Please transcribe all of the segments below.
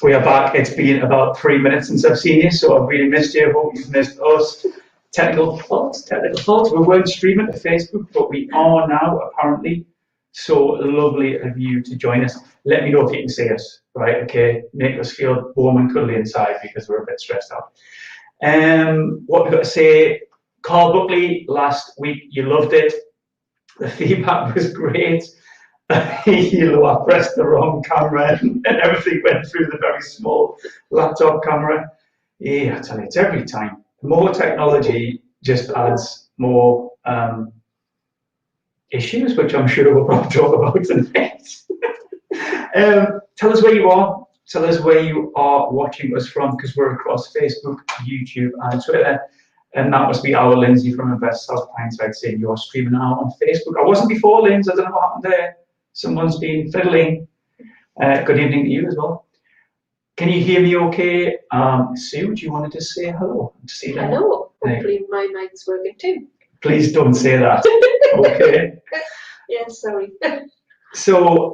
We are back. It's been about 3 minutes since I've seen you, so I've really missed you. I hope you've missed us. Technical faults. We weren't streaming to Facebook, but we are now, apparently. So lovely of you to join us. Let me know if you can see us, right? Okay, make us feel warm and cuddly inside because we're a bit stressed out. What we've got to say, Carl Buckley, last week, you loved it. The feedback was great. I pressed the wrong camera and everything went through the very small laptop camera. Yeah, I tell you, it's every time. More technology just adds more issues, which I'm sure we'll probably talk about tonight. Tell us where you are. Tell us where you are watching us from, because we're across Facebook, YouTube, and Twitter. And that must be our Lindsay from Invest South Tyneside saying you're streaming out on Facebook. I wasn't before, Lindsay. I don't know what happened there. Someone's been fiddling. Good evening to you as well. Can you hear me okay? Sue, do you want to just say hello? Hello. Hopefully my mic's working too. Please don't say that. Okay. Yes, sorry. So,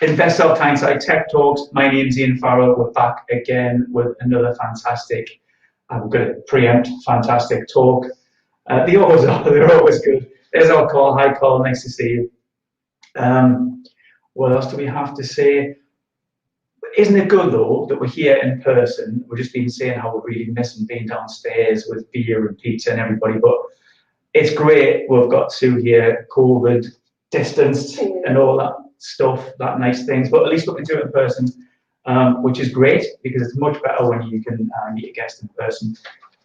Invest South Tyneside Tech Talks. My name's Ian Farrell. We're back again with another fantastic, I'm going to preempt, fantastic talk. They always are. They're always good. There's our call. Hi, Carl. Nice to see you. What else do we have to say? Isn't it good though that we're here in person? We've just been saying how we're really missing being downstairs with beer and pizza and everybody, but it's great we've got Sue here, COVID, distanced and all that stuff, that nice things, but at least we can do it in person, which is great because it's much better when you can meet a guest in person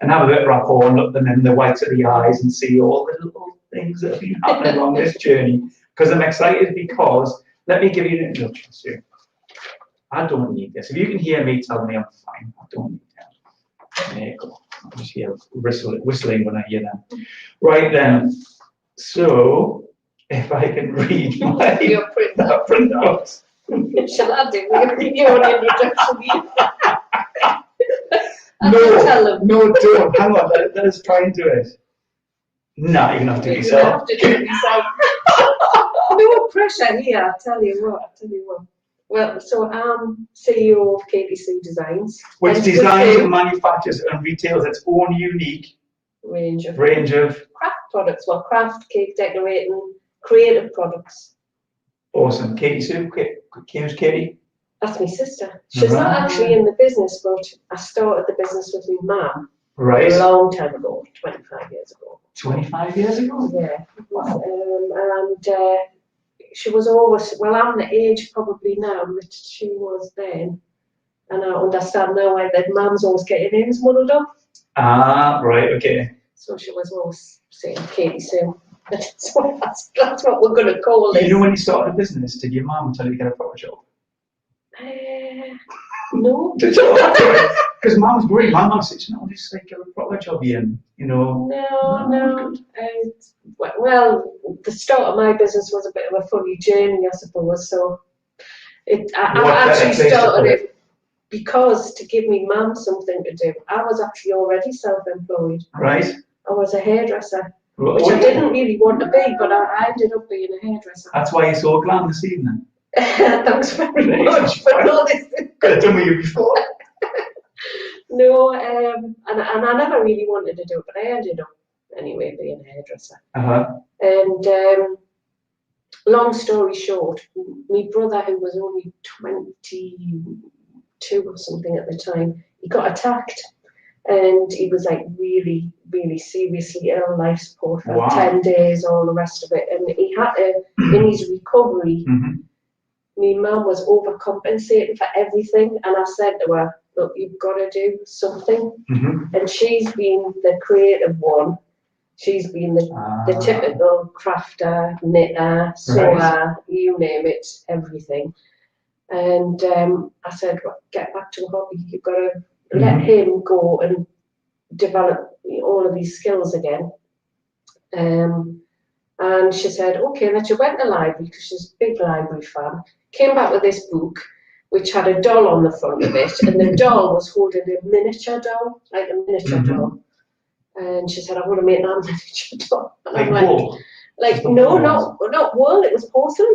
and have a bit of rapport and look them in the whites of the eyes and see all the little things that have been happening along this journey. Because I'm excited because, let me give you an introduction, Sue. I don't need this. If you can hear me, tell me I'm fine. I don't need that. There you go. I'll just hear whistling when I hear them. Right then. So, if I can read my printouts. Shall I do? We're going to give you an introduction. No, don't. Hang on. Let us try and do it. No, you're going to have to do it yourself. You have to do it yourself. No pressure here, I tell you what. Well, so I'm CEO of Cathie St Designs. Which designs, manufactures and retails its own unique range of craft products. Well, craft, cake decorating, creative products. Awesome. Cathie Sue, who's Cathie? That's my sister. She's not actually in the business, but I started the business with my mum. Right. A long time ago, 25 years ago. 25 years ago? Yeah. Wow. And she was always, well, I'm the age probably now, but she was then. And I understand now why that mum's always getting names muddled up. Ah, right, okay. So she was always saying Cathie Sue. That's what we're going to call it. You know when you started a business, did your mum tell you to get a proper job? No. Because mum's great. My mum said, no, just like get a proper job, Ian. You know. No. Well, the start of my business was a bit of a funny journey, I suppose. So I actually started it because to give me mum something to do. I was actually already self-employed. Right. I was a hairdresser, which I didn't really want to be, but I ended up being a hairdresser. That's why you're so glam this evening. Thanks very much for all this. Could have done with you before. No, and I never really wanted to do it, but I ended up anyway being a hairdresser. And long story short, my brother, who was only 22 or something at the time, he got attacked, and he was like really, really seriously ill, life support for 10 days, all the rest of it, and he had to, in his recovery. My mum was overcompensating for everything, and I said to her, look, you've got to do something. And she's been the creative one. She's been the typical crafter, knitter, sewer, you name it, everything. And I said, well, get back to a hobby. You've got to let him go and develop all of these skills again. And she said, okay, and then she went to the library because she's a big library fan. Came back with this book, which had a doll on the front of it, and the doll was holding a miniature doll, like a miniature doll. And she said, I want to make that miniature doll. And I'm like, no, not wool, it was porcelain.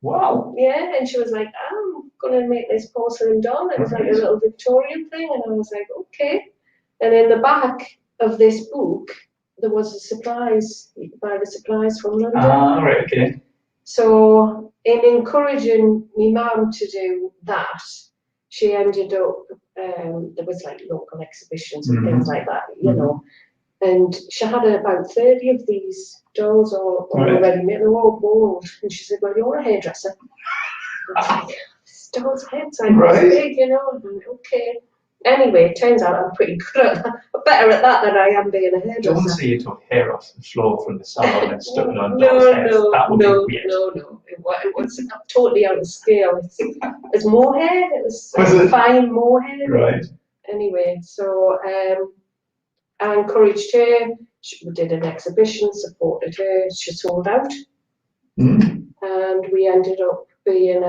Wow. Yeah, and she was like, I'm going to make this porcelain doll. It was like a little Victorian thing, and I was like, okay. And in the back of this book, there was a supplies. You could buy the supplies from London. Ah, right, okay. So, in encouraging my mum to do that, she ended up, there was like local exhibitions and things like that, you know. And she had about 30 of these dolls all already made. They were all bold. And she said, well, you're a hairdresser. I was like, this doll's head's like big, you know. And I'm like, okay. Anyway, it turns out I'm pretty good at that. I'm better at that than I am being a hairdresser. Don't say you took hair off the floor from the salon and stuck it on dolls' heads. That would be weird. No. It was totally out of scale. There's more hair. It was fine more hair. Right. Anyway, so I encouraged her. We did an exhibition, supported her. She sold out, and we ended up being.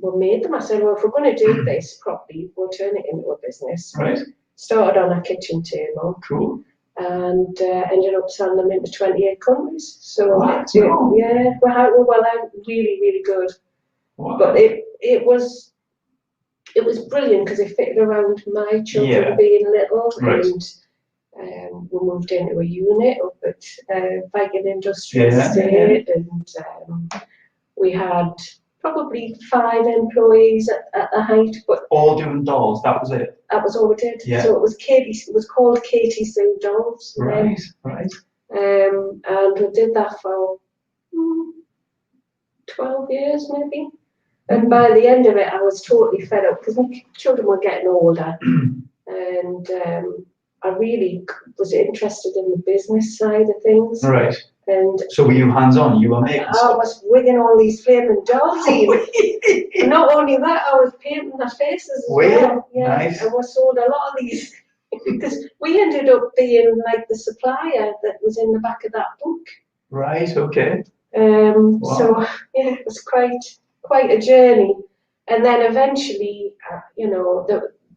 We made them. I said, well, if we're going to do this properly, we'll turn it into a business. Right. Started on a kitchen table. Cool. And ended up selling them into 28 countries. So yeah, we're out really, really good. Wow. But it was brilliant because it fitted around my children being little, and we moved into a unit up at Viking Industrial Estate, and we had probably 5 employees at the height, but all doing dolls. That was it. That was all we did. Yeah. So it was called Cathie St Dolls. Right. And we did that for 12 years maybe. And by the end of it, I was totally fed up because my children were getting older, and I really was interested in the business side of things. Right. And so were you hands-on? You were making stuff? I was wigging all these flaming dolls in. Not only that, I was painting their faces as well. Yeah, nice. And we sold a lot of these because we ended up being like the supplier that was in the back of that book. Right. Okay. Wow. So yeah, it was quite a journey. And then eventually, you know,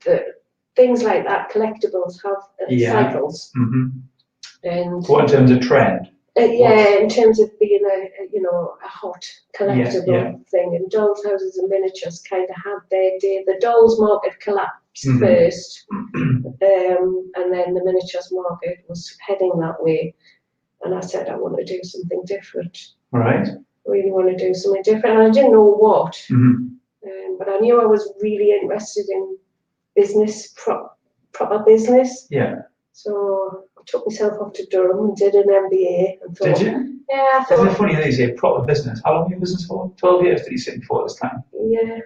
the things like that, collectibles have cycles. And what in terms of trend? In terms of being a hot collectible thing, and dolls, houses and miniatures kind of had their day. The dolls market collapsed first, and then the miniatures market was heading that way. And I said, I want to do something different. Right. I really want to do something different, and I didn't know what. But I knew I was really interested in business, proper business. Yeah. So I took myself off to Durham and did an MBA. And thought, did you? Yeah, I thought. Isn't it funny that you say proper business? How long were you in business for? 12 years did you say before this time? Yeah.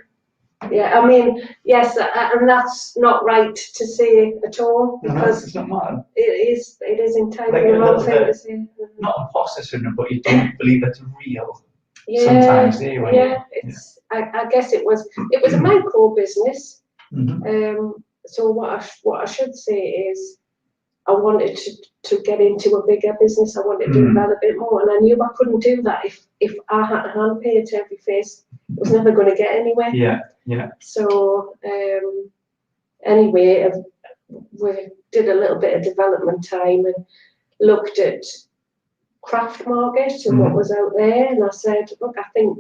Yeah, I mean, yes, and that's not right to say at all, because it's not mad. It is entirely the wrong thing to say. Not imposter syndrome, but you don't believe it's real. Sometimes, do you? I guess it was a micro business. So what I should say is, I wanted to get into a bigger business. I wanted to develop it more, and I knew I couldn't do that if I had to hand pay to every face. It was never going to get anywhere. Yeah. So anyway, we did a little bit of development time and looked at craft market and what was out there, and I said, look, I think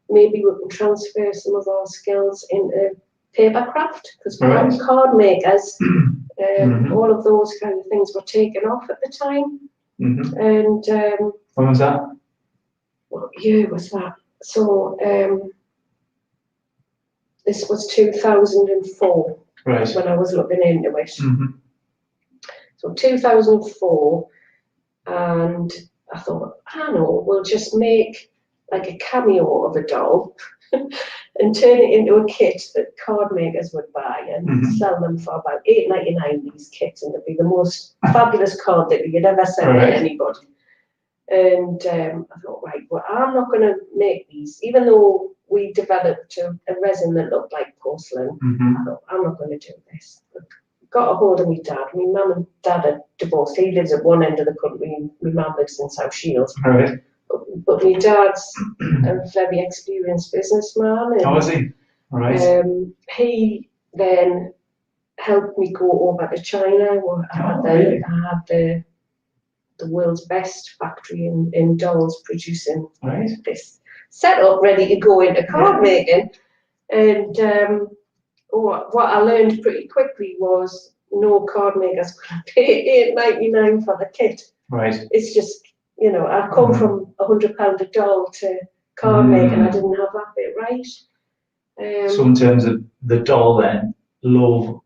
maybe we can transfer some of our skills into paper craft, because card makers, all of those kind of things were taken off at the time. And when was that? What year was that? So this was 2004, when I was looking into it. So 2004, and I thought, I know, we'll just make like a cameo of a doll and turn it into a kit that card makers would buy and sell them for about $8.99, these kits, and it'd be the most fabulous card that you could ever sell to anybody. And I thought, right, well, I'm not going to make these, even though we developed a resin that looked like porcelain. I thought, I'm not going to do this. Got a hold of my dad. My mum and dad are divorced. He lives at one end of the country, and my mum lives in South Shields. But my dad's a very experienced businessman. And, is he? He then helped me go over to China. I had the world's best factory in dolls producing this set up, ready to go into card making. And what I learned pretty quickly was no card maker's going to pay £8.99 for the kit. Right. It's just, you know, I've come from £100 a doll to card making. I didn't have that bit right. So in terms of the doll then, low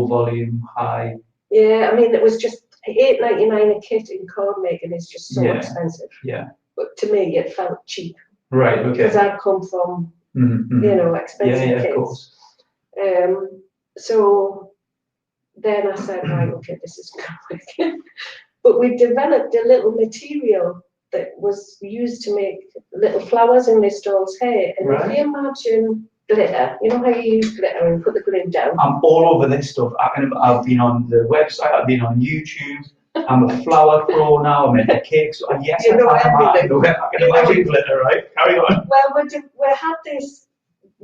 volume, high. Yeah, I mean, it was just £8.99 a kit in card making is just so expensive. Yeah. But to me, it felt cheap. Right. Okay. Because I've come from, you know, expensive kits. Of course. So then I said, right, okay, this is going to work. But we developed a little material that was used to make little flowers in this doll's hair. And if you imagine glitter, you know how you use glitter and put the glue down? I'm all over this stuff. I've been on the website, I've been on YouTube. I'm a flower pro now, I'm into cakes. Yes, you know I can imagine glitter, right? Carry on. Well, we had this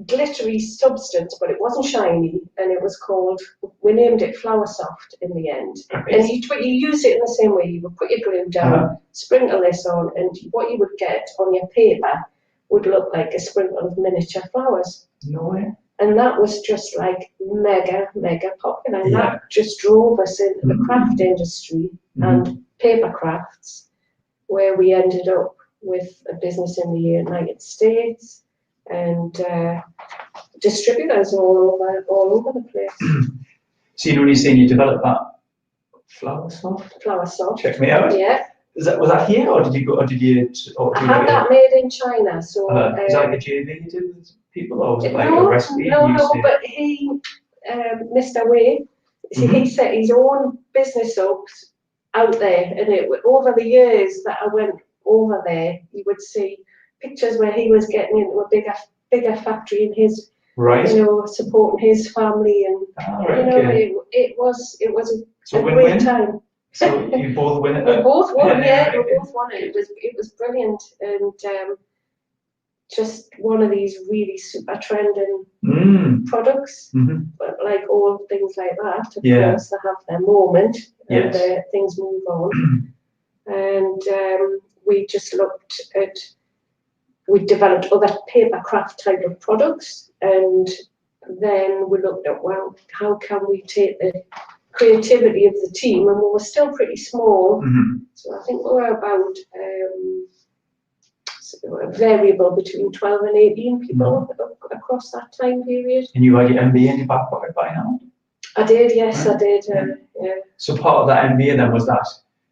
glittery substance, but it wasn't shiny, and it was called, we named it Flower Soft in the end. Right. And you use it in the same way. You would put your glue down, sprinkle this on, and what you would get on your paper would look like a sprinkle of miniature flowers. No way. And that was just like mega popular. And that just drove us into the craft industry and paper crafts, where we ended up with a business in the United States and distributors all over the place. So you know when you're saying you developed that Flower Soft? Flower Soft. Check me out. Yeah. Was that here, or did you I had that made in China. So is that like a JV you did with people, or was it like no, a recipe? No, but he, Mr. Wei, he set his own business up out there, and over the years that I went over there, you would see pictures where he was getting into a bigger factory in his, you know, supporting his family, and you know, it was a great time. So you both win it. We both won, we both won it. It was brilliant, and just one of these really super trending products. But like all things like that, of course, they have their moment, and things move on. And we just looked at, we developed other paper craft type of products, and then we looked at, well, how can we take the creativity of the team, and we were still pretty small, so I think we were about variable between 12 and 18 people across that time period. And you had your MBA in your back pocket by now? I did, yes, I did. So part of that MBA then was that,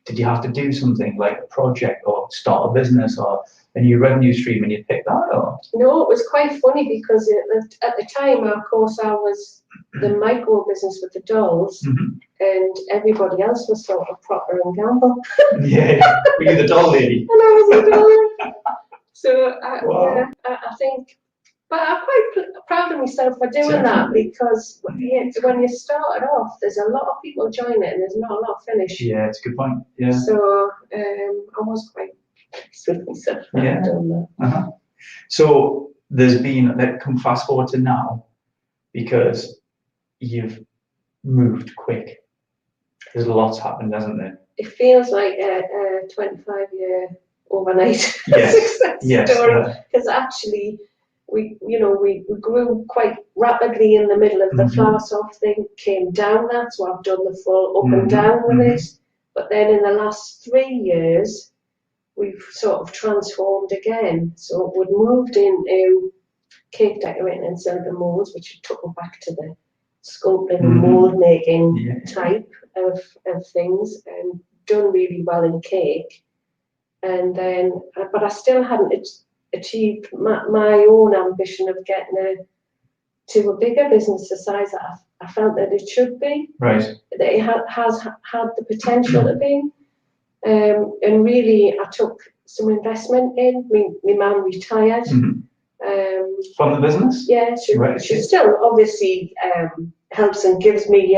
did you have to do something like a project or start a business or a new revenue stream and you picked that up? No, it was quite funny because at the time, of course, I was the micro business with the dolls, and everybody else was sort of Procter and Gamble. Were you the doll lady? And I was a doll. So I think, but I'm quite proud of myself for doing that, because when you started off, there's a lot of people join it and there's not a lot finish. Yeah, it's a good point. Yeah. So I was quite pleased with myself for doing that. So there's been, come fast forward to now, because you've moved quick. There's lots happened, hasn't there? It feels like a 25-year overnight success story, because actually we grew quite rapidly in the middle of the Flower Soft thing, came down that, so I've done the full up and down with it. But then in the last 3 years, we've sort of transformed again. So we'd moved into cake decorating and silver molds, which took me back to the sculpting and mold making type of things, and done really well in cake. And then, but I still hadn't achieved my own ambition of getting to a bigger business, the size that I felt that it should be. Right. That it has had the potential to be. And really, I took some investment in. My mum retired. From the business? Yeah, she still obviously helps and gives me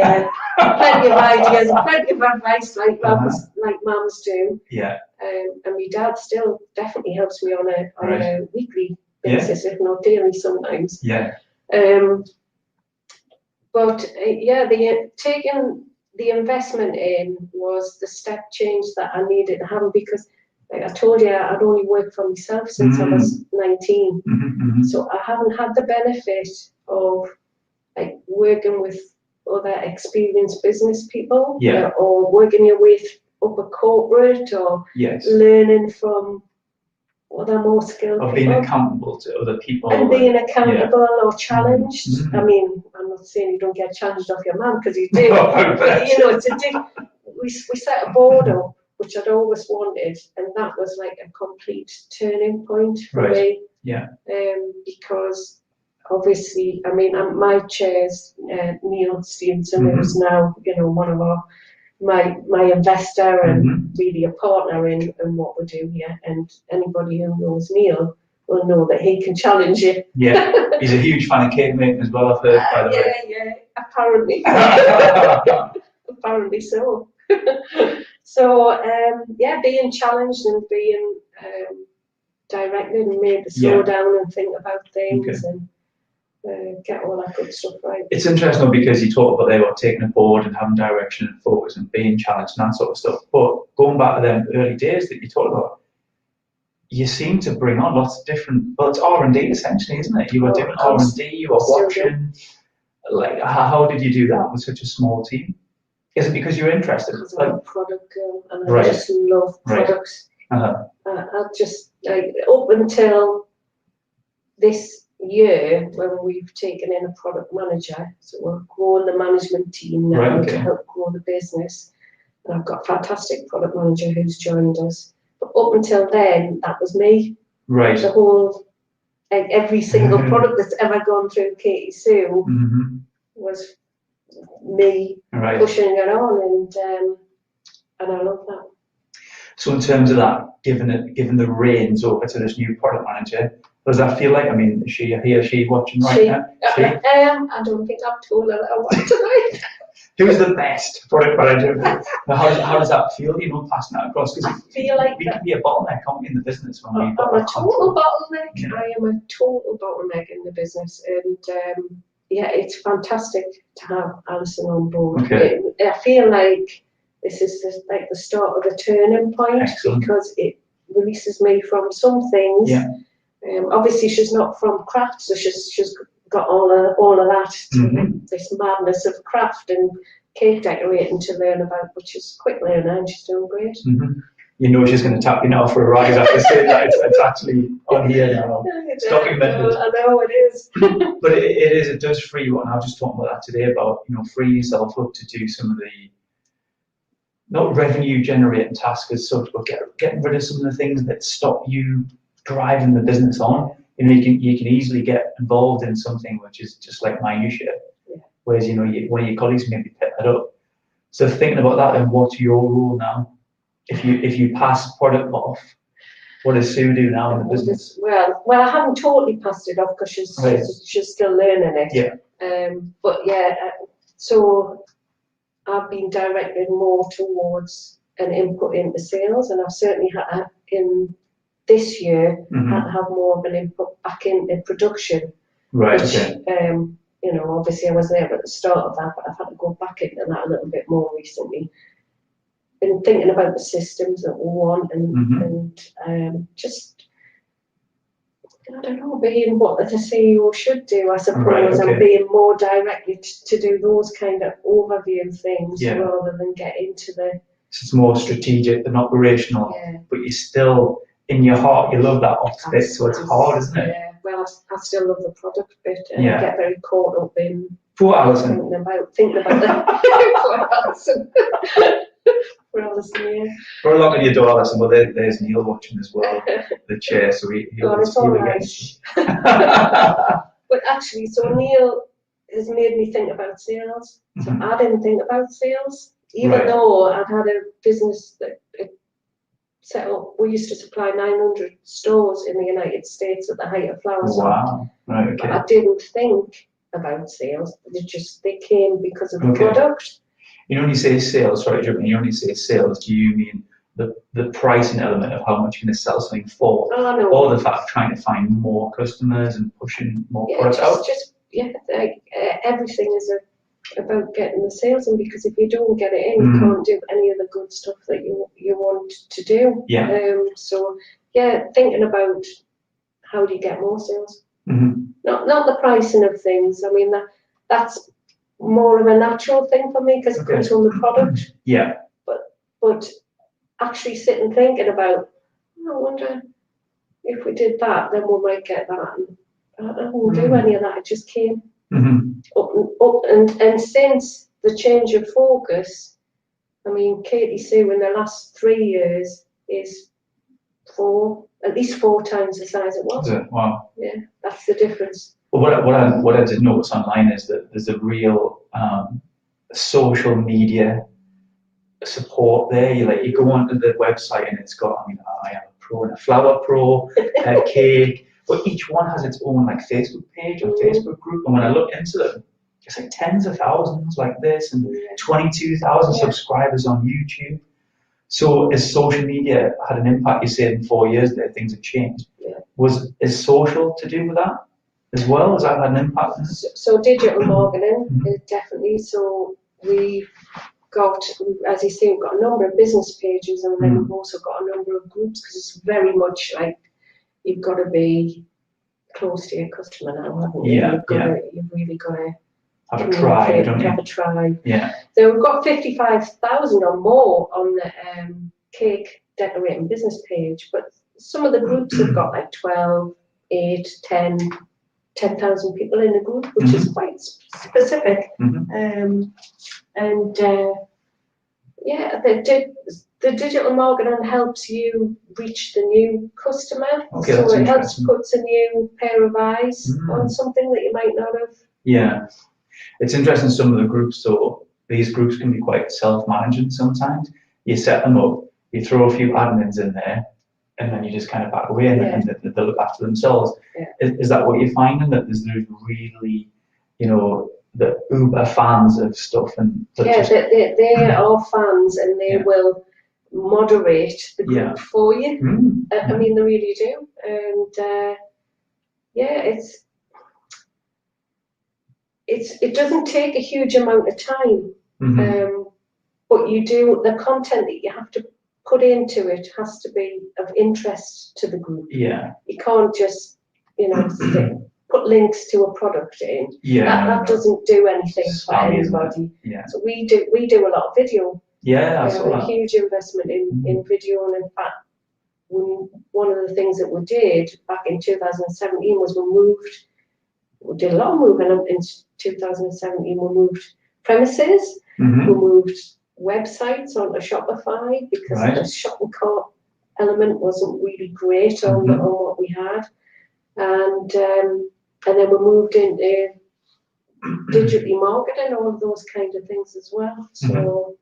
plenty of ideas, plenty of advice, like mums do. Yeah. And my dad still definitely helps me on a weekly basis, if not daily sometimes. Yeah. But taking the investment in was the step change that I needed to have, because like I told you, I'd only worked for myself since I was 19. So I haven't had the benefit of like working with other experienced business people, or working your way up a corporate, or learning from other more skilled or people. being accountable to other people. And being accountable or challenged. I mean, I'm not saying you don't get challenged off your man, because you do. But, you know, we set a board up, which I'd always wanted, and that was like a complete turning point for me. Because obviously, I mean, my chair's Neil Stevenson, who's now, you know, one of my investor and really a partner in what we do here. And anybody who knows Neil will know that he can challenge you. Yeah, he's a huge fan of cake making as well, I've heard, by the way. Yeah, apparently. Apparently so. So, being challenged and being directed and made to slow down and think about things and get all that good stuff right. It's interesting because you talk about taking a board and having direction and focus and being challenged and that sort of stuff. But going back to them early days that you talked about, you seem to bring on lots of different. Well, it's R&D essentially, isn't it? You were doing R&D. You were watching. Like, how did you do that with such a small team? Is it because you're interested? Because I'm a product girl and I just love products. I just up until this year, when we've taken in a product manager, so we're growing the management team now to help grow the business. And I've got a fantastic product manager who's joined us. But up until then, that was me. Right. The whole, every single product that's ever gone through Cathie Sue was me pushing it on, and I love that. So in terms of that, given the reins over to this new product manager, does that feel like? I mean, is she watching right now? I don't think I've told her that I want tonight. Who's the best product manager? How does that feel? You know, passing that across, because we can be a bottleneck, can't we, in the business when we've got a total bottleneck. I am a total bottleneck in the business, and it's fantastic to have Alison on board. I feel like this is the start of a turning point. Because it releases me from some things. Obviously, she's not from craft, so she's got all of that, this madness of craft and cake decorating to learn about, which is quick learner, and she's doing great. You know she's going to tap you now for a rise after saying that. It's actually on here now. It's documented. I know it is. But it does free you, and I was just talking about that today, about, you know, freeing yourself up to do some of the, not revenue generating tasks as such, but getting rid of some of the things that stop you driving the business on. You know, you can easily get involved in something which is just like minutiae, whereas, you know, one of your colleagues maybe pick that up. So thinking about that, and what's your role now? If you pass product off, what does Sue do now in the business? Well, I haven't totally passed it off because she's still learning it. So I've been directed more towards an input into sales, and I've certainly had in this year had to have more of an input back into production. Right. Which, you know, obviously I wasn't there at the start of that, but I've had to go back into that a little bit more recently. Been thinking about the systems that we want, and just, I don't know, being what the CEO should do, I suppose, and being more directly to do those kind of overview things rather than get into the. It's more strategic than operational, but you still, in your heart, you love that ops bit, so it's hard, isn't it? Yeah, well, I still love the product bit, and I get very caught up in poor Alison. Thinking about that. Poor Alison. Poor Alison, yeah. We're locking your door, Alison, but there's Neil watching as well, the chair, so it's all right. But actually, so Neil has made me think about sales. So I didn't think about sales, even though I'd had a business that set up. We used to supply 900 stores in the United States at the height of Flower Shop. Wow. Right, okay. But I didn't think about sales. They came because of the product. You only say sales, sorry, you only say sales, do you mean the pricing element of how much you're going to sell something for? Oh, no. Or the fact of trying to find more customers and pushing more products out? Everything is about getting the sales in, because if you don't get it in, you can't do any of the good stuff that you want to do. Yeah. So yeah, thinking about how do you get more sales. Not the pricing of things. I mean, that's more of a natural thing for me because it comes from the product. Yeah. But actually sitting thinking about, I wonder if we did that, then we might get that. And I didn't do any of that. It just came up. And since the change of focus, I mean, Cathie Sue in the last 3 years is at least 4 times the size it was. Wow. Yeah, that's the difference. Well, what I did notice online is that there's a real social media support there. You go onto the website and it's got, I mean, I am a pro and a flower pro, a cake, but each one has its own like Facebook page or Facebook group. And when I look into them, it's like tens of thousands like this and 22,000 subscribers on YouTube. So is social media had an impact? You said in 4 years there things have changed. Is social to do with that as well? Has that had an impact? So digital marketing definitely. So we've got, as you say, we've got a number of business pages, and then we've also got a number of groups, because it's very much like you've got to be close to your customer now, haven't you? You've really got to have a tribe, don't you? Have a tribe. Yeah. So we've got 55,000 or more on the cake decorating business page, but some of the groups have got like 12, 8, 10, 10,000 people in a group, which is quite specific. Yeah, the digital marketing helps you reach the new customer. So it helps puts a new pair of eyes on something that you might not have. Yeah, it's interesting. Some of the groups, so these groups can be quite self-managing sometimes. You set them up, you throw a few admins in there, and then you just kind of back away and they look after themselves. Is that what you're finding, that there's really, the uber fans of stuff? And they are fans, and they will moderate the group for you. I mean, they really do. And it doesn't take a huge amount of time, but you do, the content that you have to put into it has to be of interest to the group. You can't just put links to a product in. That doesn't do anything for anybody. So we do a lot of video. We have a huge investment in video, and in fact, one of the things that we did back in 2017 was we did a lot of moving in 2017. We moved premises, we moved websites onto Shopify, because the shopping cart element wasn't really great on what we had, and then we moved into digitally marketing, all of those kind of things as well. So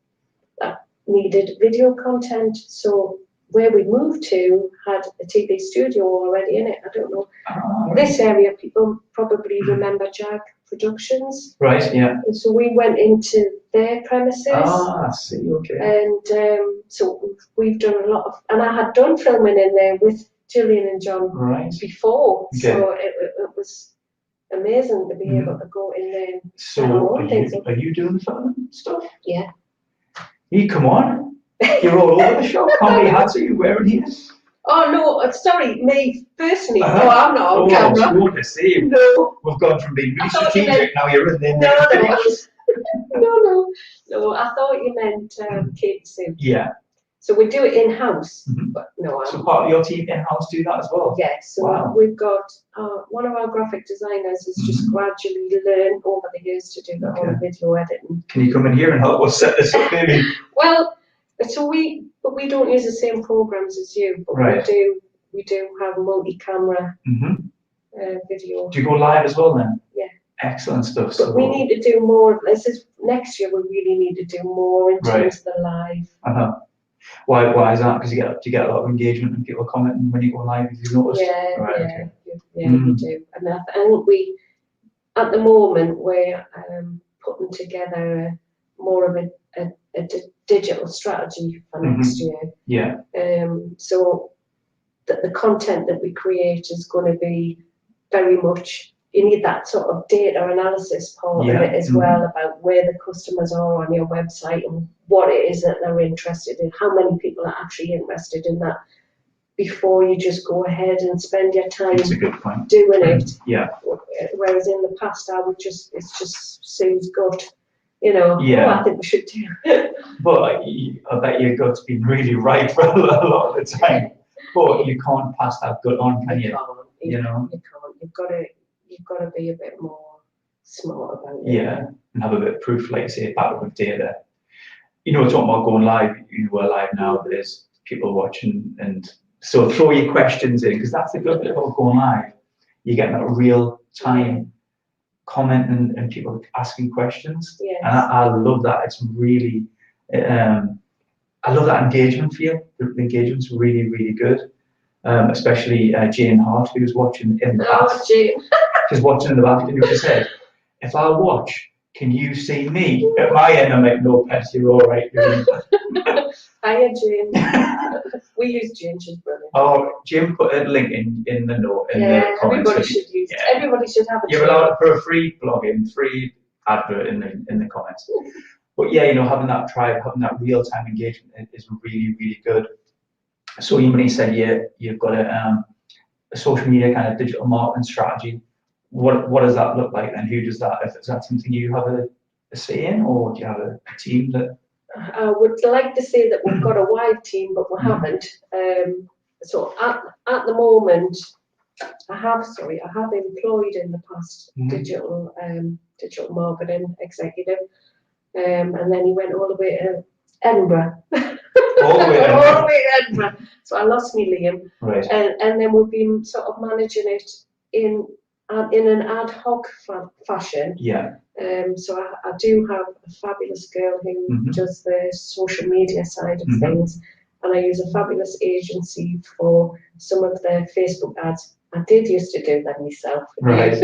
that needed video content. So where we moved to had a TV studio already in it. I don't know. This area, people probably remember Jag Productions. Right, yeah. And so we went into their premises. I see, okay. And so we've done a lot of, and I had done filming in there with Gillian and John before. So it was amazing to be able to go in there. So are you doing the filming stuff? Yeah. You come on. You're all over the shop. How many hats are you wearing here? Oh no, sorry, me personally. No, I'm not on camera. I was to see. No. We've gone from being really strategic, now you're in there. No, I thought you meant Cathie St. Yeah. So we do it in-house, but no. So part of your team in-house do that as well? Yeah, so we've got one of our graphic designers has just gradually learned over the years to do their own video editing. Can you come in here and help us set this up, maybe? Well, so we don't use the same programs as you, but we do have multi-camera video. Do you go live as well then? Yeah. Excellent stuff. But so we need to do more. This is next year. We really need to do more in terms of the live. Why is that? Because you get a lot of engagement and people commenting when you go live. Have you noticed? You do. And I think we, at the moment, we're putting together more of a digital strategy for next year. Yeah. So that the content that we create is going to be very much you need that sort of data analysis part of it as well, about where the customers are on your website and what it is that they're interested in, how many people are actually interested in that, before you just go ahead and spend your time doing it. Yeah. Whereas in the past, it's just Sue's gut, I think we should do. But I bet your gut's been really right for a lot of the time. But you can't pass that gut on, can you? You can't. You've got to be a bit more smart about it. Yeah, and have a bit of proof, like you say, back with data. Talking about going live, we're live now, there's people watching, and so throw your questions in, because that's the good bit about going live. You get that real time comment and people asking questions. Yes. And I love that. It's really, I love that engagement feel. The engagement's really, really good. Especially Jane Hart, who's watching in the back. Oh, Jane. She's watching in the back, and she said, if I watch, can you see me? At my end, I'm like, no, Pet, you're all right. Hiya, Jane. We use Jane, she's brilliant. Oh, Jim put a link in the note. In the comments. Everybody should use it. Everybody should have a You're allowed for a free plugin, free advert in the comments. But yeah, having that tribe, having that real-time engagement is really, really good. So when you said you've got a social media kind of digital marketing strategy, what does that look like, and who does that? Is that something you have a say in, or do you have a team that? I would like to say that we've got a wide team, but we haven't. So at the moment, I have employed in the past digital marketing executive, and then he went all the way to Edinburgh. All the way to Edinburgh. So I lost me Liam. Right. And then we've been sort of managing it in an ad hoc fashion. Yeah. So I do have a fabulous girl who does the social media side of things, and I use a fabulous agency for some of the Facebook ads. I did used to do them myself. Right.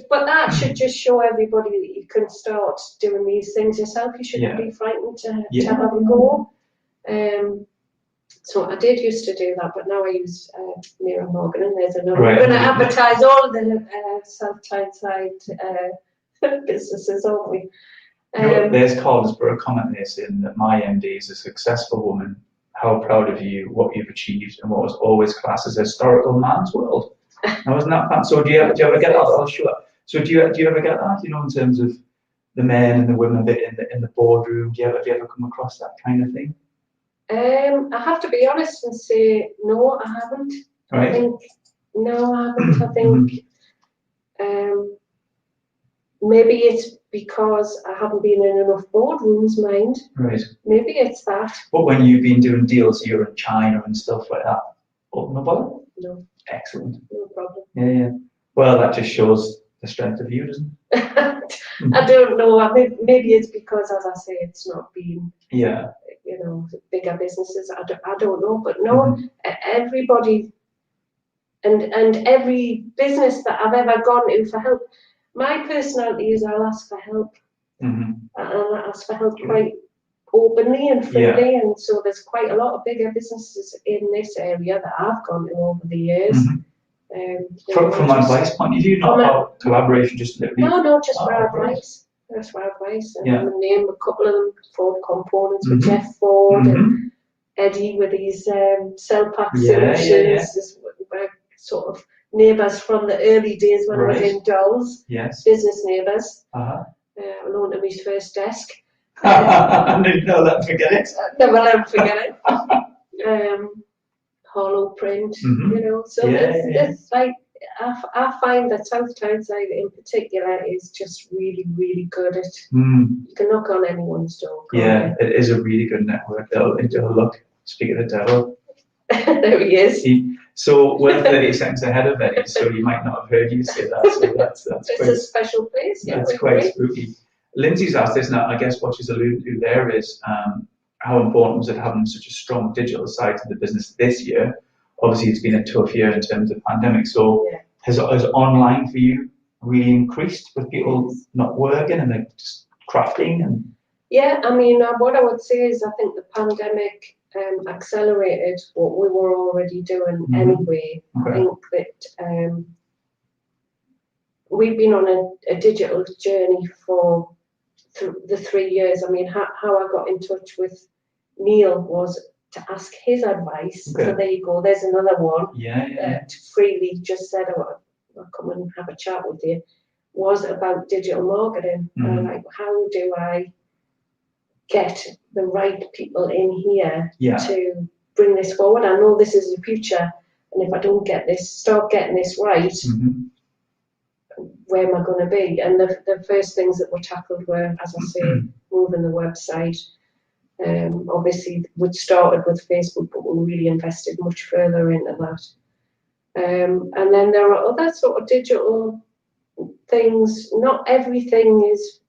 But that should just show everybody that you can start doing these things yourself. You shouldn't be frightened to have a go. So I did used to do that, but now I use Mira Morgan, and there's another. We're going to advertise all of the self-side businesses, aren't we? There's Carlsborough comment there saying that my MD is a successful woman. How proud of you, what you've achieved, and what was always classed as a historical man's world. Now, isn't that fun? So do you ever get that? Oh, sure. So do you ever get that? In terms of the men and the women a bit in the boardroom. Do you ever come across that kind of thing? I have to be honest and say no, I haven't. Right. I haven't. I think maybe it's because I haven't been in enough boardrooms, mind. Right. Maybe it's that. But when you've been doing deals, you're in China and stuff like that. Oh, no bother? No. Excellent. No problem. Yeah. Well, that just shows the strength of you, doesn't it? I don't know. I mean, maybe it's because, as I say, it's not been. Yeah. Bigger businesses. I don't know, but no, everybody and every business that I've ever gone to for help, my personality is I'll ask for help, and I ask for help quite openly and freely, and so there's quite a lot of bigger businesses in this area that I've gone to over the years. From advice point of view, not about collaboration, just literally. No, just for advice. That's for advice, and I'm going to name a couple of them: Ford Components with Jeff Ford, and Eddie with his cell pack solutions. We're sort of neighbours from the early days when I was in Dolls. Yes. Business neighbours. I loaned him his first desk. I didn't know that. Forget it. Never let him forget it. Hollow print, So it's like. I find that South Tyneside in particular is just really, really good at. You can knock on anyone's door. Yeah, it is a really good network. Look, speak of the devil. There he is. So we're 30 seconds ahead of Eddie, so you might not have heard you say that. So that's it's quite, a special place. Yeah, that's quite spooky. Lindsay's asked this, and I guess what she's alluded to there is how important was it having such a strong digital side to the business this year? Obviously, it's been a tough year in terms of pandemic. So has online for you really increased with people not working and just crafting? And yeah, I mean, what I would say is I think the pandemic accelerated what we were already doing anyway. I think that we've been on a digital journey for the 3 years. I mean, how I got in touch with Neil was to ask his advice. Okay. So there you go. There's another one. Yeah. To freely just said, oh, I'll come and have a chat with you. Was about digital marketing. Like, how do I get the right people in here to bring this forward? I know this is the future, and if I don't start getting this right, where am I going to be? And the first things that were tackled were, as I say, moving the website. Obviously, we started with Facebook, but we really invested much further into that. And then there are other sort of digital things. Not everything is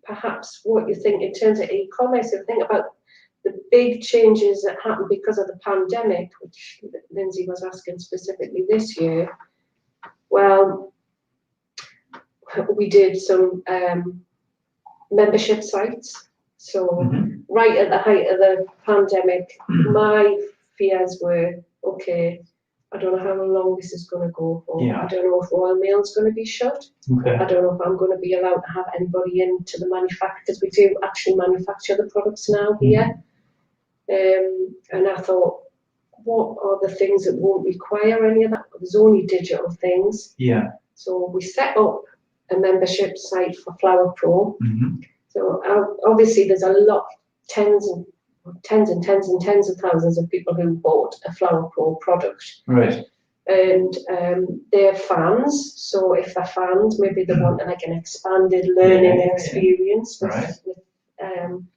perhaps what you think in terms of e-commerce. If you think about the big changes that happened because of the pandemic, which Lindsay was asking specifically this year, well, we did some membership sites. So right at the height of the pandemic, my fears were, okay, I don't know how long this is going to go for. I don't know if Royal Mail's going to be shut. I don't know if I'm going to be allowed to have anybody into the manufacturer, because we do actually manufacture the products now here. And I thought, what are the things that won't require any of that? There's only digital things. So we set up a membership site for Flower Pro. So obviously there's a lot, tens of thousands of people who bought a Flower Pro product. Right. And they're fans. So if they're fans, maybe they want like an expanded learning experience with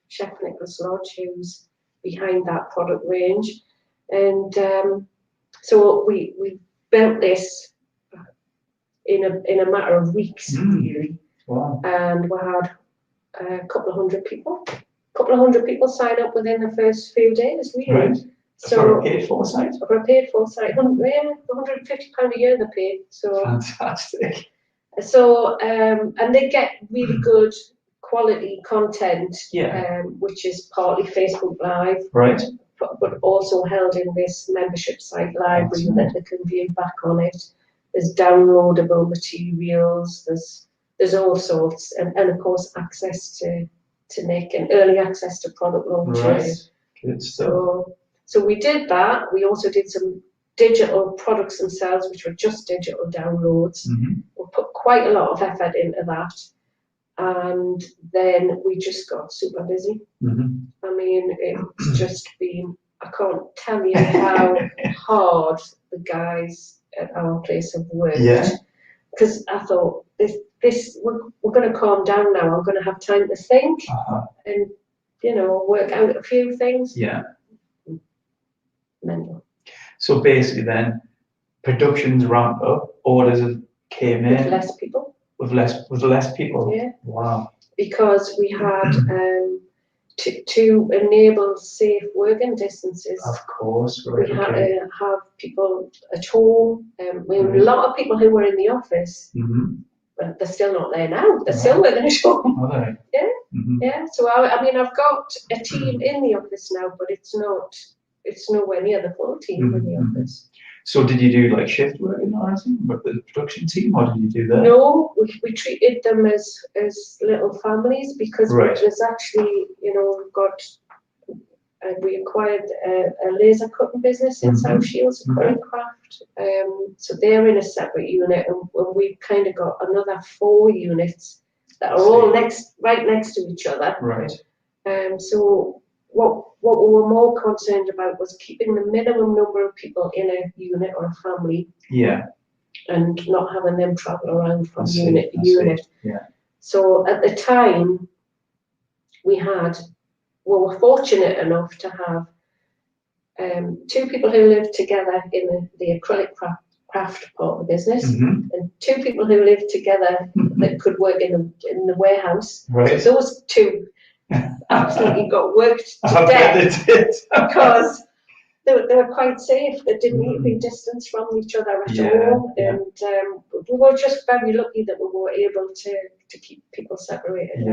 Chef Nicholas Lodge, who's behind that product range. And so we built this in a matter of weeks, really. Wow. And we had a couple of hundred people sign up within the first few days, really. Right. So for a paid for site? For a paid for site, £150 a year they pay. So fantastic. So and they get really good quality content, which is partly Facebook Live, right, but also held in this membership site library that they can view back on it. There's downloadable materials. There's all sorts, and of course access to Nick and early access to product launches. Right. Good stuff. So we did that. We also did some digital products themselves, which were just digital downloads. We put quite a lot of effort into that, and then we just got super busy. I mean, it's just been, I can't tell you how hard the guys at our place have worked. Because I thought, we're going to calm down now. I'm going to have time to think and, work out a few things. Mental. So basically then, productions ramp up, orders came in. With less people. With less people? Yeah. Wow. Because we had, to enable safe working distances. Of course, right. We had to have people at home. We had a lot of people who were in the office, but they're still not there now. They're still working at home. Are they? Yeah. So I mean, I've got a team in the office now, but it's nowhere near the full team in the office. So did you do like shift working or anything with the production team? What did you do there? No, we treated them as little families, because there's actually, we acquired a laser cutting business in South Shields, Acrylic Craft. So they're in a separate unit, and we've kind of got another 4 units that are all right next to each other. Right. So what we were more concerned about was keeping the minimum number of people in a unit or a family. And not having them travel around from unit to unit. So at the time, we were fortunate enough to have 2 people who lived together in the acrylic craft part of the business, and 2 people who lived together that could work in the warehouse. Right. So those 2 absolutely got worked to death because they were quite safe. They didn't need to be distanced from each other at all. And we were just very lucky that we were able to keep people separated.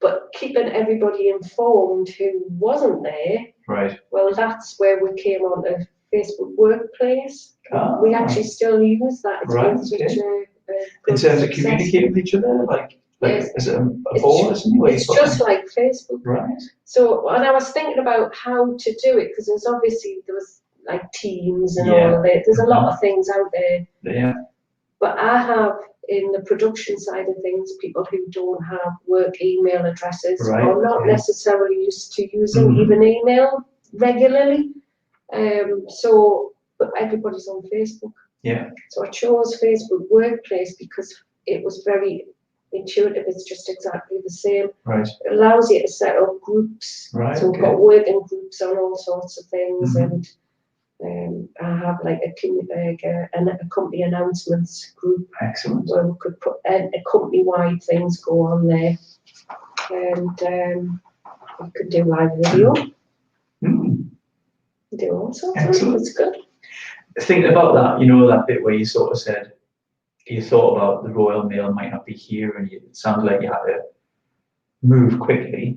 But keeping everybody informed who wasn't there, well, that's where we came on to Facebook Workplace. We actually still use that. It's been such a in terms of communicating with each other, like yes. Is it a board or something? It's just like Facebook. Right. So when I was thinking about how to do it, because there was like Teams and all of it. There's a lot of things out there. Yeah. But I have, in the production side of things, people who don't have work email addresses or not necessarily used to using even email regularly. But everybody's on Facebook. Yeah. So I chose Facebook Workplace because it was very intuitive. It's just exactly the same. Right. It allows you to set up groups. Right. So we've got working groups on all sorts of things, and I have like a company announcements group. Excellent. Where we could put a company-wide things go on there, and we could do live video. Do all sorts of things. It's good. Thinking about that, you know, that bit where you sort of said you thought about the Royal Mail might not be here, and it sounded like you had to move quickly.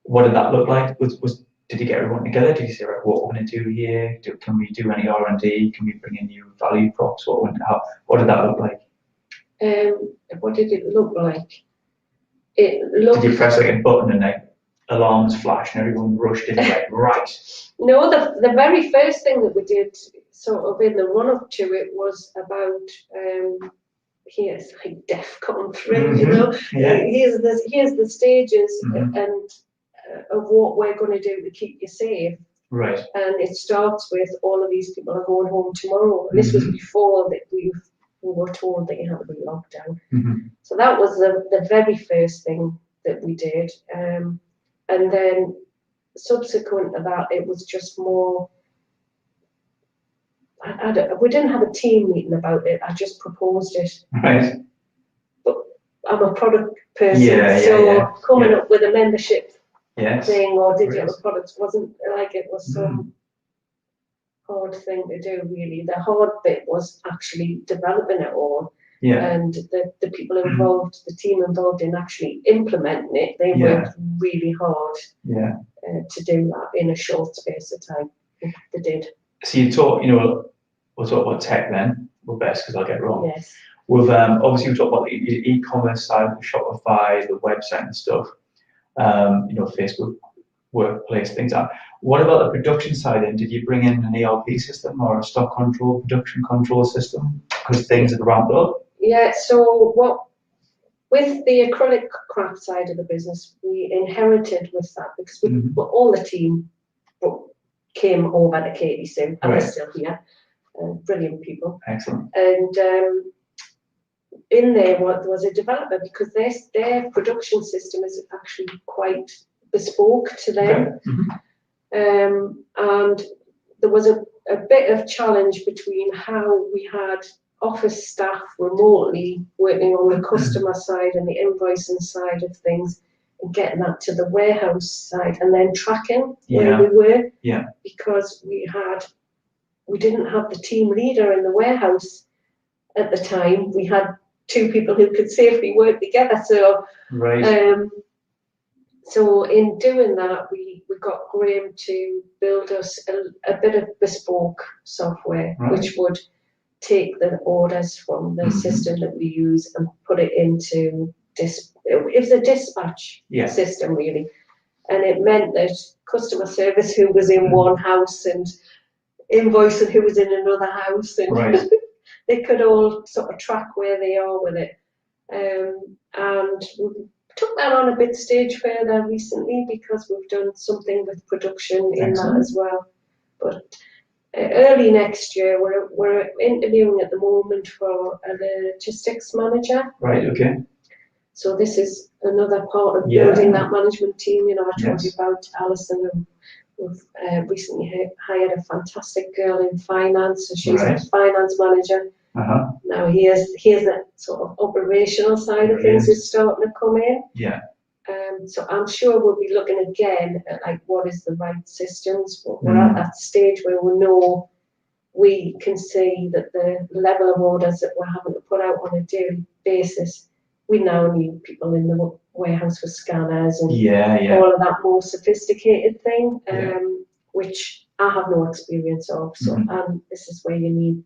What did that look like? Did you get everyone together? Did you say, right, what we're going to do here? Can we do any R&D? Can we bring in new value props? What did that look like? What did it look like? Did you press like a button and like alarms flashed and everyone rushed in like, right? No, the very first thing that we did, sort of in the run-up to it, was about here's like DEFCON 3, you know. Here's the stages and of what we're going to do to keep you safe. Right. And it starts with all of these people are going home tomorrow. And this was before that we were told that you had to be locked down. So that was the very first thing that we did. And then subsequent to that, it was just more. We didn't have a team meeting about it. I just proposed it. Right. But I'm a product person, so coming up with a membership thing or digital products wasn't like it was some hard thing to do. Really, the hard bit was actually developing it all. And the people involved, the team involved in actually implementing it, they worked really hard to do that in a short space of time. They did. So you talk, you know, we'll talk about tech then. Well, best because I'll get it wrong. Yes. We've obviously we talked about the e-commerce side, the Shopify, the website and stuff. You know, Facebook Workplace, things like that. What about the production side then? Did you bring in an ERP system or a stock control, production control system because things had ramped up? Yeah, so with the Acrylic Craft side of the business, we inherited with that because all the team came over to Cathie St, and they're still here. Brilliant people. Excellent. And in there was a developer because their production system is actually quite bespoke to them. And there was a bit of challenge between how we had office staff remotely working on the customer side and the invoicing side of things and getting that to the warehouse side and then tracking where we were because we didn't have the team leader in the warehouse at the time. We had two people who could safely work together. So so in doing that, we got Graham to build us a bit of bespoke software, which would take the orders from the system that we use and put it into it was a dispatch system really, and it meant that customer service who was in one house and invoicing who was in another house, and they could all sort of track where they are with it. And we took that on a bit stage further recently because we've done something with production in that as well. But early next year, we're interviewing at the moment for a logistics manager. Right. Okay. So this is another part of building that management team. You know, I told you about Alison, and we've recently hired a fantastic girl in finance. So she's a finance manager. Now here's that sort of operational side of things is starting to come in. So I'm sure we'll be looking again at like what is the right systems. We're at that stage where we know we can see that the level of orders that we're having to put out on a daily basis, we now need people in the warehouse with scanners and all of that more sophisticated thing, which I have no experience of. So this is where you need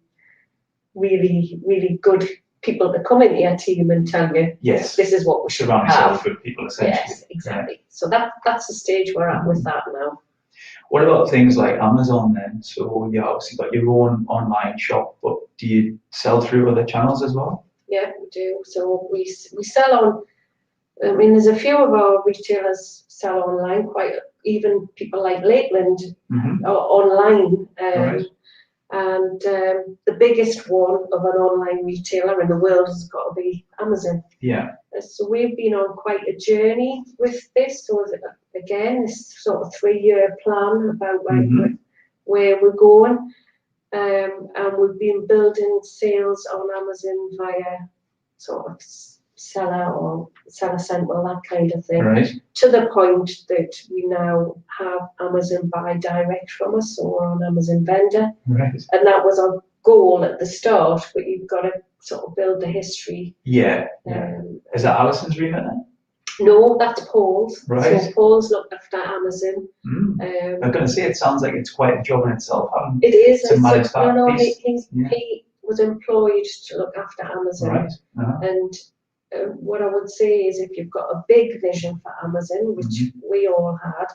really, really good people to come into your team and tell you, yes, this is what we should surround have. yourself with people, essentially. Yes, exactly. So that's the stage we're at with that now. What about things like Amazon then? So you obviously got your own online shop, but do you sell through other channels as well? Yeah, we do. So we sell on. I mean, there's a few of our retailers sell online. Quite even people like Lakeland are online. Right. And the biggest one of an online retailer in the world has got to be Amazon. Yeah. So we've been on quite a journey with this. So again, this sort of 3-year plan about where we're going. And we've been building sales on Amazon via sort of seller central, that kind of thing. Right. To the point that we now have Amazon buy direct from us, so we're on Amazon vendor. Right. And that was our goal at the start, but you've got to sort of build the history. Yeah. Is that Alison's remit then? No, that's Paul's. Right. So Paul's looked after Amazon. I'm going to say it sounds like it's quite a job in itself. It is. To manage that piece. He was employed to look after Amazon. Right. And what I would say is, if you've got a big vision for Amazon, which we all had,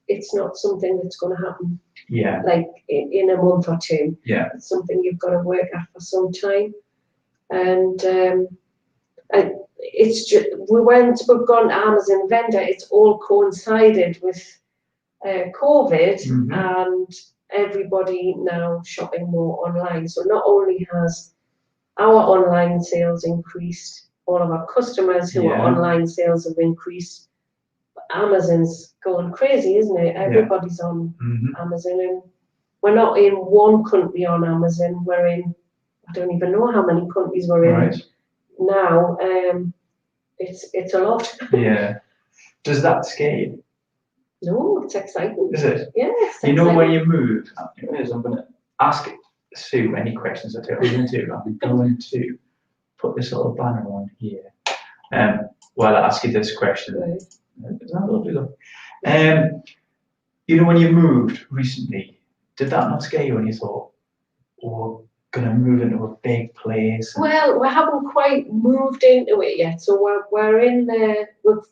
it's not something that's going to happen. Yeah. Like in a month or two. Yeah. It's something you've got to work at for some time. And it's just we've gone to Amazon vendor. It's all coincided with COVID and everybody now shopping more online. So not only has our online sales increased, all of our customers who are online sales have increased. But Amazon's going crazy, isn't it? Everybody's on Amazon, and we're not in one country on Amazon. We're in, I don't even know how many countries we're in now. It's a lot. Yeah. Does that scare you? No, it's exciting. Is it? Yeah, it's You exciting. know, when you move, I'm going to ask Sue any questions at all. I'm going to put this little banner on here while I ask you this question. Right. Is that lovely though? You know, when you moved recently, did that not scare you when you thought, oh, going to move into a big place? Well, we haven't quite moved into it yet, so we're in there. We've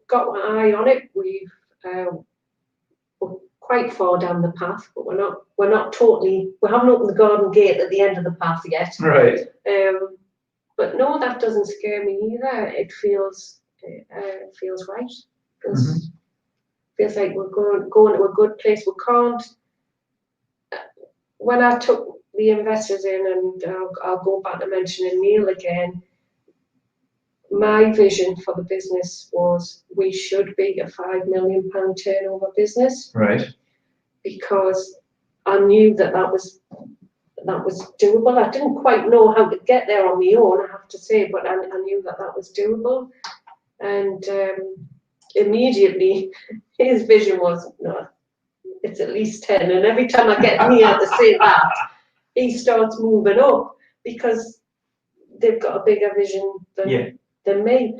got an eye on it. We're quite far down the path, but we're not totally. We haven't opened the garden gate at the end of the path yet. Right. But no, that doesn't scare me either. It feels right. Feels like we're going to a good place. We can't. When I took the investors in, and I'll go back to mentioning Neil again, my vision for the business was we should be a £5 million turnover business. Right. Because I knew that was doable. I didn't quite know how to get there on my own, I have to say, but I knew that was doable. And immediately his vision was, no, it's at least 10. And every time I get near to say that, he starts moving up because they've got a bigger vision than me.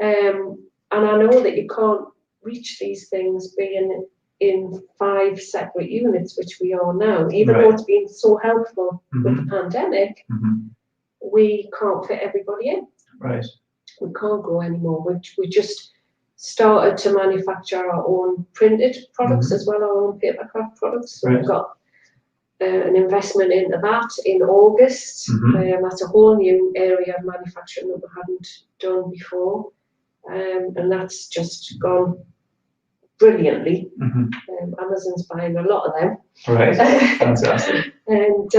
And I know that you can't reach these things being in 5 separate units, which we are now. Even though it's been so helpful with the pandemic, we can't fit everybody in. Right. We can't grow anymore. We just started to manufacture our own printed products as well, our own paper craft products. So we've got an investment into that in August. That's a whole new area of manufacturing that we hadn't done before. And that's just gone brilliantly. Amazon's buying a lot of them. Right. Fantastic. And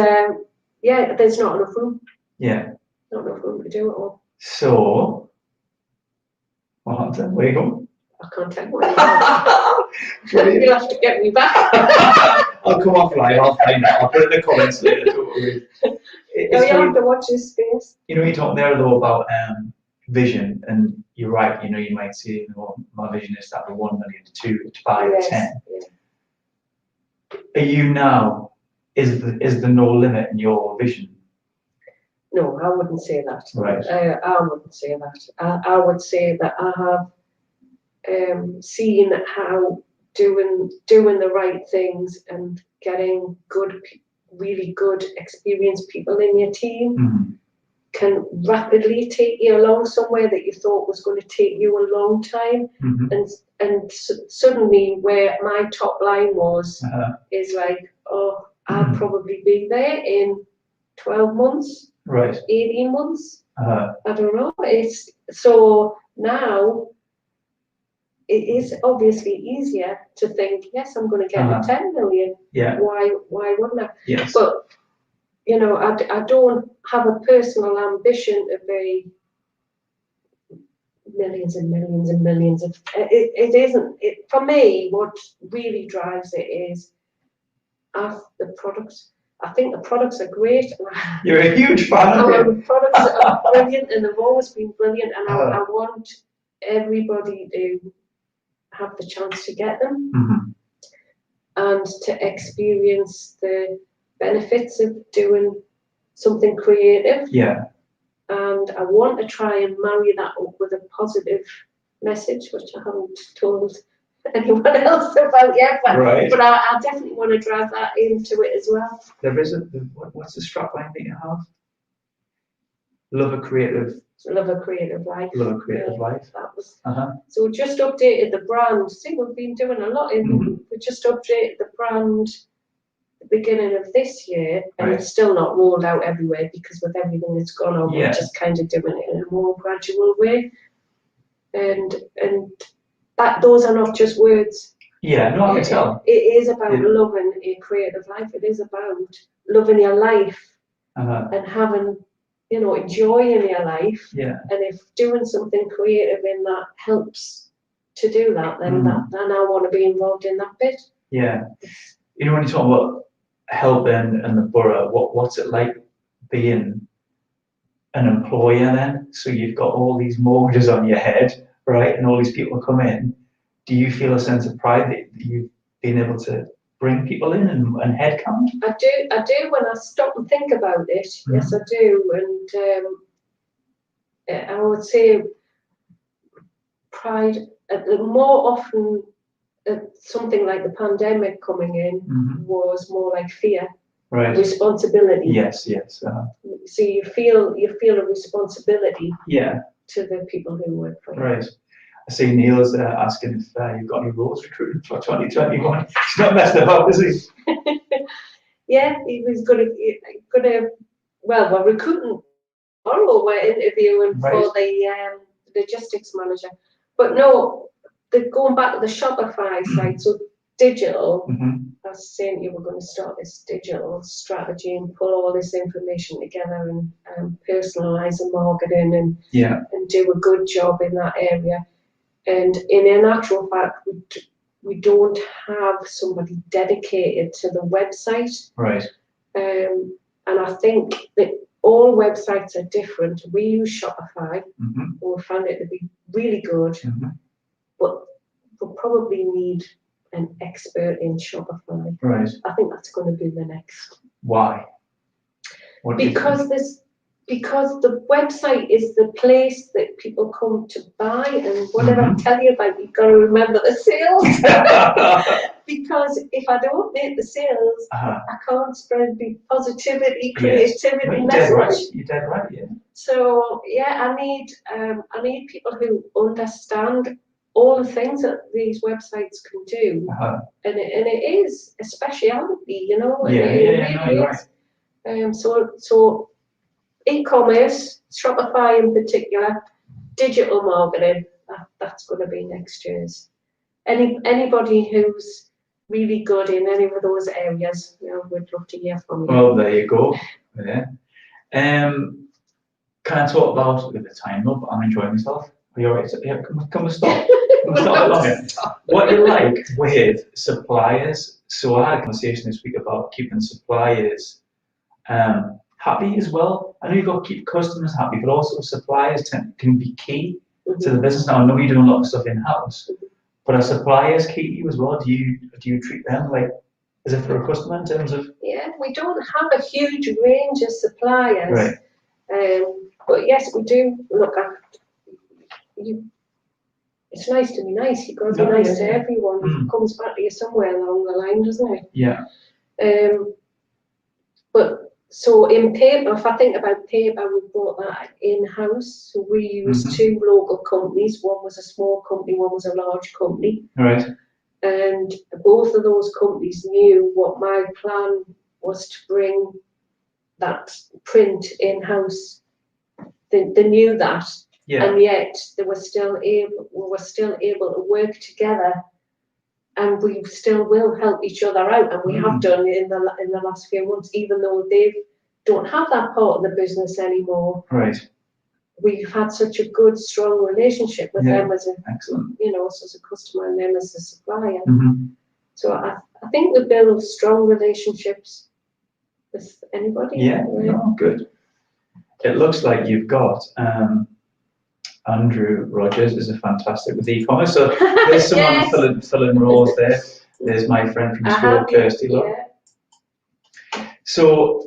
there's not enough room. Yeah. Not enough room to do it all. So, what happened? Where you going? I can't tell you. You'll have to get me back. I'll come off live. I'll find out. I'll put it in the comments later. Don't worry. You have to watch this space. You know, you're talking there though about vision, and you're right. You know, you might say, my vision is to have a 1 million, to 5 or 10. Yeah. Are you now? Is the no limit in your vision? No, I wouldn't say that. Right. I wouldn't say that. I would say that I have seen how doing the right things and getting really good experienced people in your team can rapidly take you along somewhere that you thought was going to take you a long time. And suddenly where my top line was is like, oh, I'll probably be there in 12 months, 18 months. I don't know. It's so now it is obviously easier to think, yes, I'm going to get to 10 million. Yeah. Why wouldn't I? Yes. But you know, I don't have a personal ambition to be millions and millions and millions of. It isn't. For me, what really drives it is the products. I think the products are great. You're a huge fan of it. The products are brilliant, and they've always been brilliant. And I want everybody to have the chance to get them and to experience the benefits of doing something creative. Yeah. And I want to try and marry that up with a positive message, which I haven't told anyone else about yet. But I definitely want to drive that into it as well. There is what's the strapline that you have? Love a creative life. Love a creative life. That was so we just updated the brand. See, we've been doing a lot we just updated the brand at the beginning of this year, and it's still not rolled out everywhere because with everything that's gone on, we're just kind of doing it in a more gradual way. And that those are not just words. Yeah, no, I can tell. It is about loving a creative life. It is about loving your life and having, you know, enjoying your life. Yeah. And if doing something creative in that helps to do that, then then I want to be involved in that bit. Yeah. You know, when you talk about helping and the borough, what's it like being an employer then? So you've got all these mortgages on your head, right? And all these people come in. Do you feel a sense of pride that you've been able to bring people in and headcount? I do when I stop and think about it. Yes, I do. And I would say pride, more often something like the pandemic coming in was more like fear. Responsibility. Yes. So you feel a responsibility to the people who work for you. Right. I see Neil's asking if you've got any roles recruiting for 2021. He's not messing about, is he? Yeah, he was gonna. Well, we're recruiting tomorrow. We're interviewing for the logistics manager. But no, going back to the Shopify site, so digital. I was saying you were going to start this digital strategy and pull all this information together and personalise the marketing and do a good job in that area. And in actual fact, we don't have somebody dedicated to the website. Right. And I think that all websites are different. We use Shopify, and we found it to be really good, but we'll probably need an expert in Shopify. Right. I think that's going to be the next. Why? Because the website is the place that people come to buy, and what did I tell you about? You've got to remember the sales. Because if I don't make the sales, I can't spread the positivity, creativity message. You're dead right, yeah. So I need people who understand all the things that these websites can do, and it is a speciality, you know. You're right. So e-commerce, Shopify in particular, digital marketing, that's going to be next year's. Anybody who's really good in any of those areas, we'd love to hear from you. Well, there you go. Yeah. Can I talk about with the time up? I'm enjoying myself. Are you alright? Yeah, can we stop? Can we stop longer? What do you like with suppliers? So I had a conversation this week about keeping suppliers happy as well. I know you've got to keep customers happy, but also suppliers can be key to the business. Now I know you're doing a lot of stuff in house, but are suppliers key to you as well? Do you treat them like as if they're a customer in terms of? Yeah, we don't have a huge range of suppliers, but yes, we do look at you. it's nice to be nice. You've got to be nice to everyone. It comes back to you somewhere along the line, doesn't it? Yeah. But so in paper, if I think about paper, we brought that in-house. So we used two local companies. One was a small company, one was a large company. Right. And both of those companies knew what my plan was to bring that print in-house. They knew that. Yeah. And yet we were still able to work together, and we still will help each other out, and we have done in the last few months, even though they don't have that part of the business anymore. Right. We've had such a good, strong relationship with them as a, excellent. As a customer and them as a supplier. So I think we build strong relationships with anybody. Yeah. No, good. It looks like you've got. Andrew Rogers is a fantastic with e-commerce. So there's someone filling roles there. There's my friend from school, Kirsty. Yeah. So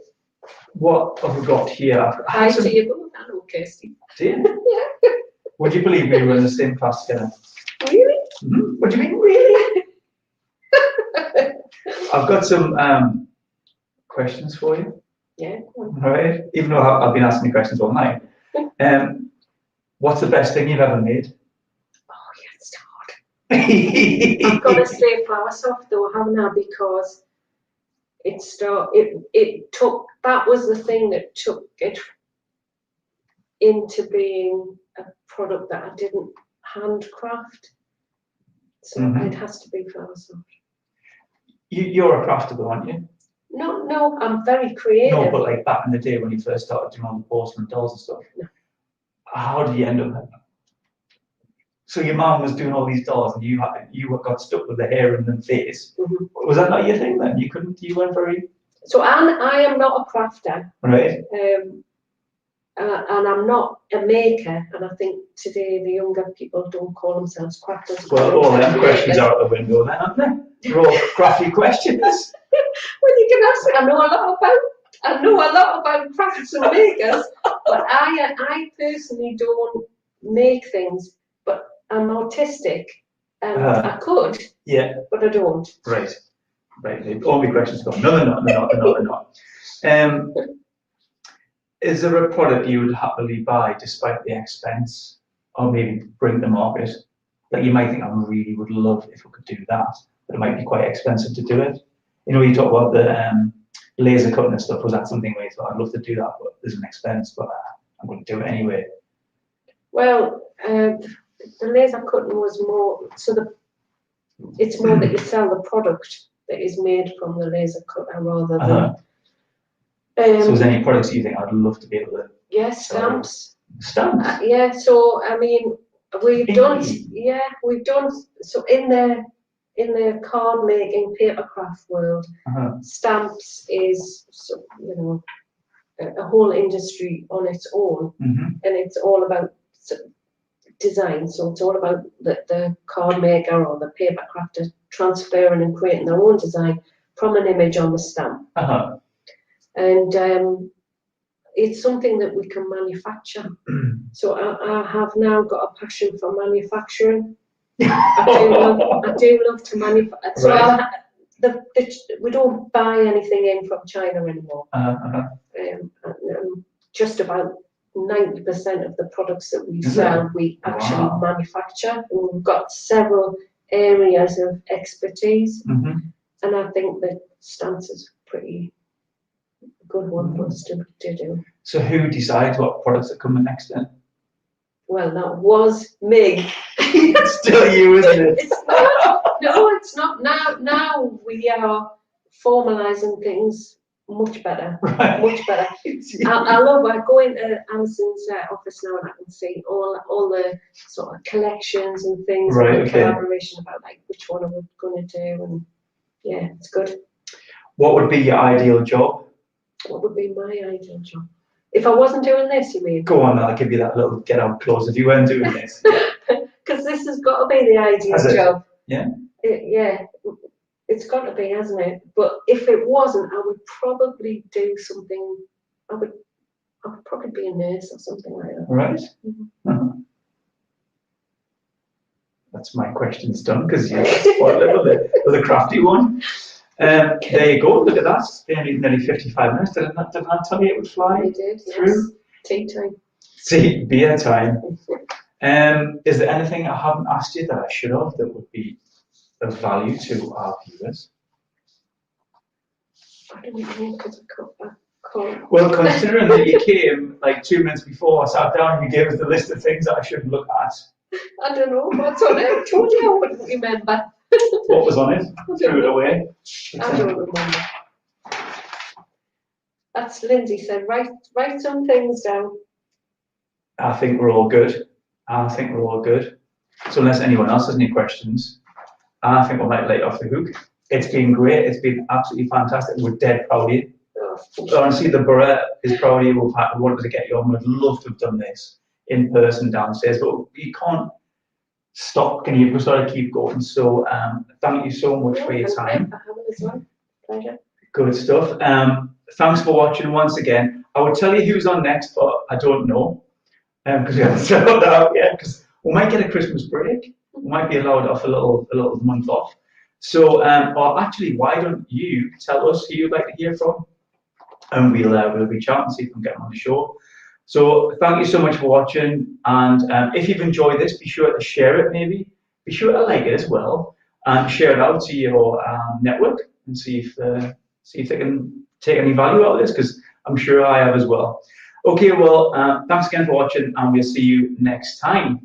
what have we got here? Hi to you both. I know Kirsty. Do you? Yeah. Would you believe we were in the same class together? Really? What do you mean, really? I've got some questions for you. Yeah. All right. Even though I've been asking you questions all night. What's the best thing you've ever made? Oh, yeah, it's hard. I've got to say flower soft though, haven't I? Because it took, that was the thing that took it into being a product that I didn't handcraft. So it has to be flower soft. You're a craftable, aren't you? No, I'm very creative. No, but like back in the day when you first started doing all the porcelain dolls and stuff. No. How did you end up? So your mum was doing all these dolls, and you got stuck with the hair and the face. Was that not your thing then? You weren't very. So I am not a crafter, right? And I'm not a maker. And I think today the younger people don't call themselves crafters. Well, all them questions are out the window then, aren't they? They're all crafty questions. Well, you can ask me. I know a lot about crafts and makers, but I personally don't make things. But I'm autistic, and I could. Yeah. But I don't. Right. All my questions gone. No, they're not. Is there a product you would happily buy despite the expense, or maybe bring to market? Like you might think, I really would love if we could do that, but it might be quite expensive to do it. You talk about the laser cutting and stuff. Was that something where you thought, I'd love to do that, but there's an expense, but I'm going to do it anyway? Well, the laser cutting was more, it's more that you sell the product that is made from the laser cutter rather than. So is there any products you think I'd love to be able to? Yeah, stamps. Stamps? Yeah, so I mean, we've done, so in the card making paper craft world, stamps is, a whole industry on its own, and it's all about design. So it's all about the card maker or the paper crafter transferring and creating their own design from an image on the stamp. And it's something that we can manufacture. So I have now got a passion for manufacturing. I do love to manufacture. So right. We don't buy anything in from China anymore. Just about 90% of the products that we sell, we actually manufacture. And we've got several areas of expertise. And I think that stamps is pretty good one for us to do. So who decides what products are coming next then? Well, that was me. It's still you, isn't it? It's not. No, it's not. Now we are formalising things much better. Right. Much better. I go into Alison's office now and I can see all the sort of collections and things, and collaboration about like which one are we going to do, and yeah, it's good. What would be your ideal job? What would be my ideal job? If I wasn't doing this, you mean? Go on, I'll give you that little get out clause if you weren't doing this. Because this has got to be the ideal job. Yeah. Yeah, it's got to be, hasn't it? But if it wasn't, I would probably do something. I would probably be a nurse or something like that. Right. that's my questions done because you spoiled it with the crafty one. There you go. Look at that. Nearly 55 minutes. Did I tell you it would fly? You did, through? Yes. Tea time. See, beer time. Is there anything I haven't asked you that I should have that would be of value to our viewers? I don't know because I can't. Well, considering that you came like 2 minutes before I sat down and you gave us the list of things that I should look at. I don't know what's on it. I told you I wouldn't remember. What was on it? Threw it away. I don't remember. That's Lindsay said. Write some things down. I think we're all good. So unless anyone else has any questions, I think we might let you off the hook. It's been great. It's been absolutely fantastic. We're dead proud of you. Oh. Honestly, the borough is proud of you. We wanted to get you on. We'd love to have done this in person downstairs, but you can't stop. Can you? We've got to keep going. So thank you so much for your time. I have it as well. Pleasure. Good stuff. Thanks for watching once again. I would tell you who's on next, but I don't know because we haven't set that out yet. Because we might get a Christmas break. We might be allowed off a little month off. So, or actually, why don't you tell us who you'd like to hear from, and we'll reach out and see if we can get them on the show. So, thank you so much for watching, and if you've enjoyed this, be sure to share it. Maybe be sure to like it as well, and share it out to your network and see if they can take any value out of this, because I'm sure I have as well. Okay, well, thanks again for watching, and we'll see you next time.